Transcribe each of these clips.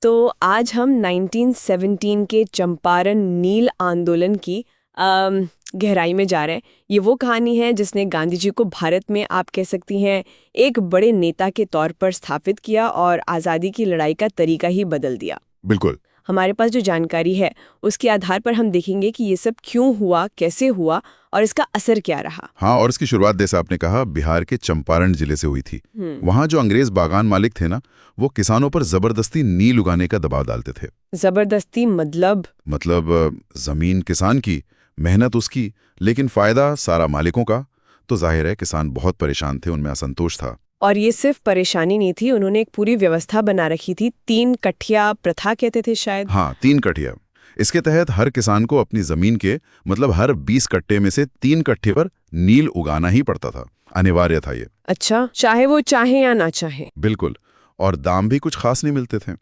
तो आज हम 1917 के चंपारण नील आंदोलन की गहराई में जा रहे हैं। ये वो कहानी है जिसने गांधी जी को भारत में, आप कह सकती हैं, एक बड़े नेता के तौर पर स्थापित किया और आज़ादी की लड़ाई का तरीका ही बदल दिया। बिल्कुल। हमारे पास जो जानकारी है उसके आधार पर हम देखेंगे कि ये सब क्यों हुआ, कैसे हुआ और इसका असर क्या रहा। हाँ, और इसकी शुरुआत जैसा आपने कहा बिहार के चंपारण जिले से हुई थी। वहाँ जो अंग्रेज बागान मालिक थे ना, वो किसानों पर जबरदस्ती नील उगाने का दबाव डालते थे। जबरदस्ती मतलब जमीन किसान की, मेहनत उसकी, लेकिन फायदा सारा मालिकों का। तो जाहिर है किसान बहुत परेशान थे, उनमें असंतोष था। और ये सिर्फ परेशानी नहीं थी, उन्होंने एक पूरी व्यवस्था बना रखी थी। 3 कठिया प्रथा कहते थे शायद। हाँ, 3 कठिया। इसके तहत हर किसान को अपनी जमीन के मतलब हर 20 कट्टे में से 3 कट्टे पर नील उगाना ही पड़ता था, अनिवार्य था ये। अच्छा, चाहे वो चाहे या ना चाहे। बिल्कुल। और दाम भी कुछ खास नहीं मिलते थे।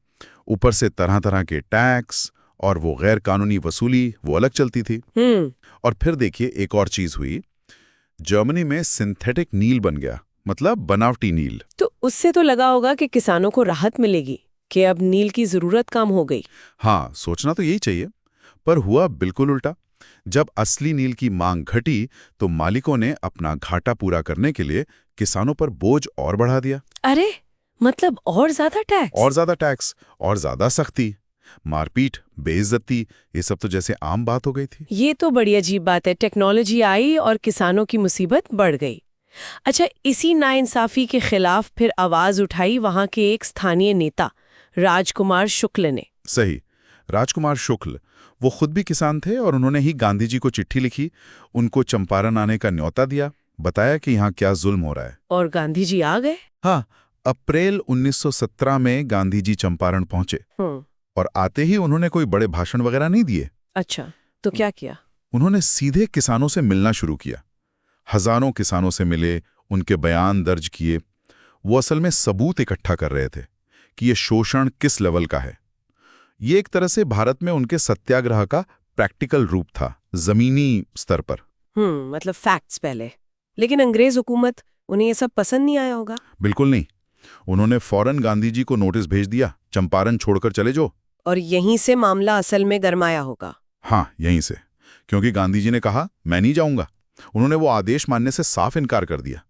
ऊपर से तरह तरह के टैक्स और वो गैर कानूनी वसूली वो अलग चलती थी। और फिर देखिए एक और चीज हुई, जर्मनी में सिंथेटिक नील बन गया, मतलब बनावटी नील। तो उससे तो लगा होगा कि किसानों को राहत मिलेगी कि अब नील की जरूरत कम हो गई। हाँ, सोचना तो यही चाहिए, पर हुआ बिल्कुल उल्टा। जब असली नील की मांग घटी तो मालिकों ने अपना घाटा पूरा करने के लिए किसानों पर बोझ और बढ़ा दिया। अरे, मतलब और ज्यादा टैक्स? और ज्यादा टैक्स और ज्यादा सख्ती, मारपीट, बेइज्जती, ये सब तो जैसे आम बात हो गई थी। ये तो बड़ी अजीब बात है। टेक्नोलॉजी आई और किसानों की मुसीबत बढ़ गई। अच्छा, इसी नाइंसाफी के खिलाफ फिर आवाज उठाई वहां के एक स्थानीय नेता राजकुमार शुक्ल ने। सही, राजकुमार शुक्ल। वो खुद भी किसान थे और उन्होंने ही गांधी जी को चिट्ठी लिखी, उनको चंपारण आने का न्योता दिया, बताया कि यहाँ क्या जुल्म हो रहा है। और गांधी जी आ गए। हाँ, अप्रैल 1917 में गांधी जी चंपारण पहुंचे। और आते ही उन्होंने कोई बड़े भाषण वगैरह नहीं दिए। अच्छा, तो क्या किया? उन्होंने सीधे किसानों से मिलना शुरू किया। हजारों किसानों से मिले, उनके बयान दर्ज किए। वो असल में सबूत इकट्ठा कर रहे थे कि ये शोषण किस लेवल का है। ये एक तरह से भारत में उनके सत्याग्रह का प्रैक्टिकल रूप था, जमीनी स्तर पर। मतलब फैक्ट्स पहले। लेकिन अंग्रेज हुकूमत, उन्हें ये सब पसंद नहीं आया होगा। बिल्कुल नहीं। उन्होंने फौरन गांधी जी को नोटिस भेज दिया, चंपारण छोड़कर चले जाओ। और यहीं से मामला असल में गरमाया होगा। हाँ, यहीं से। क्योंकि गांधी जी ने कहा मैं नहीं जाऊंगा। उन्होंने वो आदेश मानने से साफ इनकार कर दिया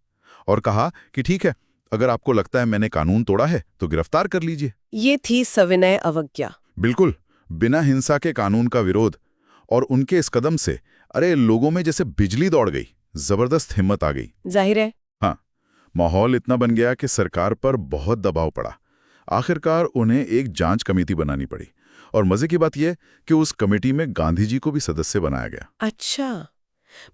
और कहा कि ठीक है, अगर आपको लगता है मैंने कानून तोड़ा है तो गिरफ्तार कर लीजिए। ये थी सविनय अवज्ञा। बिल्कुल, बिना हिंसा के कानून का विरोध। और उनके इस कदम से अरे लोगों में जैसे बिजली दौड़ गई, जबरदस्त हिम्मत आ गई। जाहिर है। हाँ, माहौल इतना बन गया कि सरकार पर बहुत दबाव पड़ा। आखिरकार उन्हें एक जांच कमेटी बनानी पड़ी। और मजे की बात यह कि उस कमेटी में गांधी जी को भी सदस्य बनाया गया। अच्छा,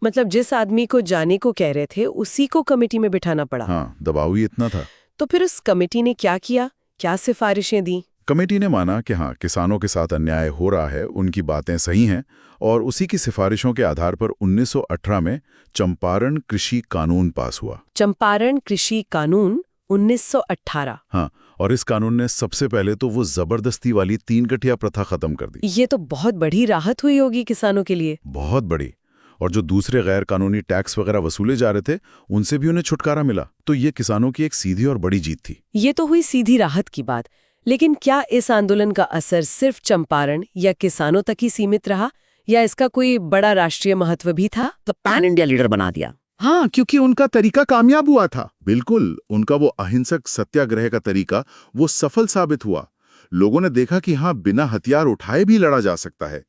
मतलब जिस आदमी को जाने को कह रहे थे उसी को कमेटी में बिठाना पड़ा। हाँ, दबाव ही इतना था। तो फिर उस कमेटी ने क्या किया, क्या सिफारिशें दी? कमेटी ने माना कि हाँ, किसानों के साथ अन्याय हो रहा है, उनकी बातें सही हैं, और उसी की सिफारिशों के आधार पर 1918 में चंपारण कृषि कानून पास हुआ। चंपारण कृषि कानून 1918। हाँ, और इस कानून ने सबसे पहले तो वो जबरदस्ती वाली 3 कठिया प्रथा खत्म कर दी। ये तो बहुत बड़ी राहत हुई होगी किसानों के लिए। बहुत बड़ी। और जो दूसरे गैर कानूनी टैक्स वगैरह वसूले जा रहे थे, उनसे भी उन्हें छुटकारा मिला। तो ये किसानों की एक सीधी और बड़ी जीत थी। ये तो हुई सीधी राहत की बात। लेकिन क्या इस आंदोलन का असर सिर्फ चंपारण या किसानों तक ही सीमित रहा, या इसका कोई बड़ा राष्ट्रीय महत्व भी था? तो पैन इंडिया लीडर बना दिया। हाँ, क्योंकि उनका तरीका कामयाब हुआ था। बिल्कुल, उनका वो अहिंसक सत्याग्रह का तरीका वो सफल साबित हुआ। लोगों ने देखा कि हाँ, बिना हथियार उठाए भी लड़ा जा सकता है।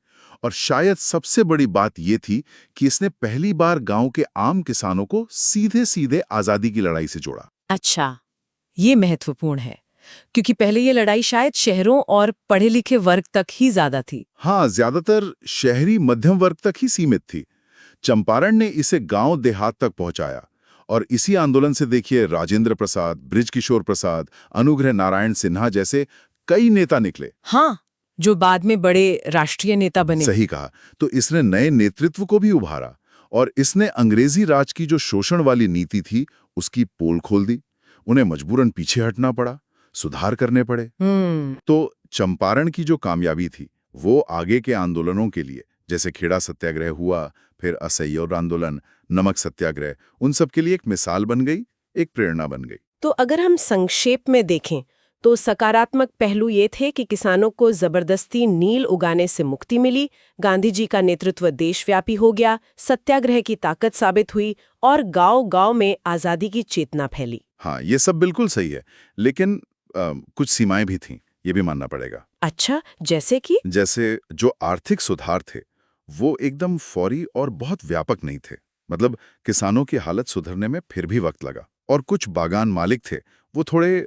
और शायद सबसे बड़ी बात ये थी कि इसने पहली बार गांव के आम किसानों को सीधे सीधे आजादी की लड़ाई से जोड़ा। अच्छा, ये महत्वपूर्ण है, क्योंकि पहले ये लड़ाई शायद शहरों और पढ़े लिखे वर्ग तक ही ज्यादा थी। हाँ, ज्यादातर शहरी मध्यम वर्ग तक ही सीमित थी। चंपारण ने इसे गांव देहात तक पहुंचाया। और इसी आंदोलन से देखिए राजेंद्र प्रसाद, बृजकिशोर प्रसाद, अनुग्रह नारायण सिन्हा जैसे कई नेता निकले। हाँ, जो बाद में बड़े राष्ट्रीय नेता बने। सही कहा। तो इसने नए नेतृत्व को भी उभारा और इसने अंग्रेजी राज की जो शोषण वाली नीति थी उसकी पोल खोल दी। उन्हें मजबूरन पीछे हटना पड़ा, सुधार करने पड़े। तो चंपारण की जो कामयाबी थी वो आगे के आंदोलनों के लिए, जैसे खेड़ा सत्याग्रह हुआ, फिर असहयोग आंदोलन, नमक सत्याग्रह, उन सब के लिए एक मिसाल बन गई, एक प्रेरणा बन गई। तो अगर हम संक्षेप में देखें तो सकारात्मक पहलू ये थे कि किसानों को जबरदस्ती नील उगाने से मुक्ति मिली, गांधी जी का नेतृत्व देशव्यापी हो गया, सत्याग्रह की ताकत साबित हुई और गांव-गांव में आजादी की चेतना फैली। हाँ, ये सब बिल्कुल सही है, लेकिन कुछ सीमाएं भी थीं, ये भी मानना पड़ेगा। अच्छा, जैसे कि? जैसे जो आर्थिक सुधार थे, वो एकदम फौरी और बहुत व्यापक नहीं थे। मतलब किसानों की हालत सुधरने में फिर भी वक्त लगा। और कुछ बागान मालिक थे, वो थोड़े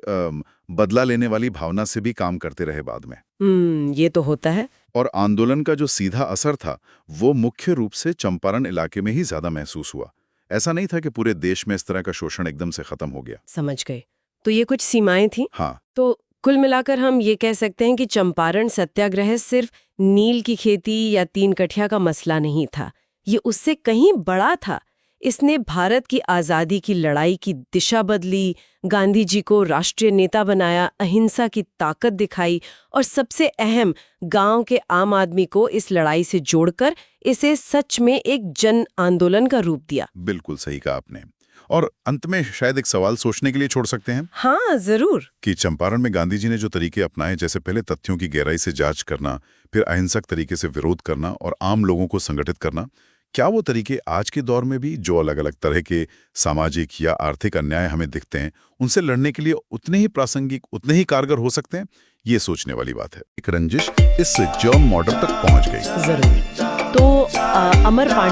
बदला लेने वाली भावना से भी काम करते रहे बाद में। ये तो होता है। और आंदोलन का जो सीधा असर था, वो मुख्य रूप से चंपारण इलाके में ही ज्यादा महसूस हुआ। ऐसा नहीं था कि पूरे देश में इस तरह का शोषण एकदम से खत्म हो गया। समझ गए। तो ये कुछ सीमाएं थी। हाँ, तो कुल मिलाकर हम ये कह सकते हैं कि चंपारण सत्याग्रह सिर्फ नील की खेती या 3 कठिया का मसला नहीं था, ये उससे कहीं बड़ा था। इसने भारत की आज़ादी की लड़ाई की दिशा बदली, गांधी जी को राष्ट्रीय नेता बनाया, अहिंसा की ताकत दिखाई और सबसे अहम, गांव के आम आदमी को इस लड़ाई से जोड़कर इसे सच में एक जन आंदोलन का रूप दिया। बिल्कुल सही कहा आपने। और अंत में शायद एक सवाल सोचने के लिए छोड़ सकते हैं हाँ, जरूर। कि चंपारण में गांधी जी ने जो तरीके अपनाए, जैसे पहले तथ्यों की गहराई से जांच करना, फिर अहिंसक तरीके से विरोध करना और आम लोगों को संगठित करना, क्या वो तरीके आज के दौर में भी जो अलग अलग तरह के सामाजिक या आर्थिक अन्याय हमें दिखते हैं, उनसे लड़ने के लिए उतने ही प्रासंगिक, उतने ही कारगर हो सकते हैं? ये सोचने वाली बात है। एक रंजिश इस जर्म मॉडल तक पहुंच गई। जरूर। तो अमर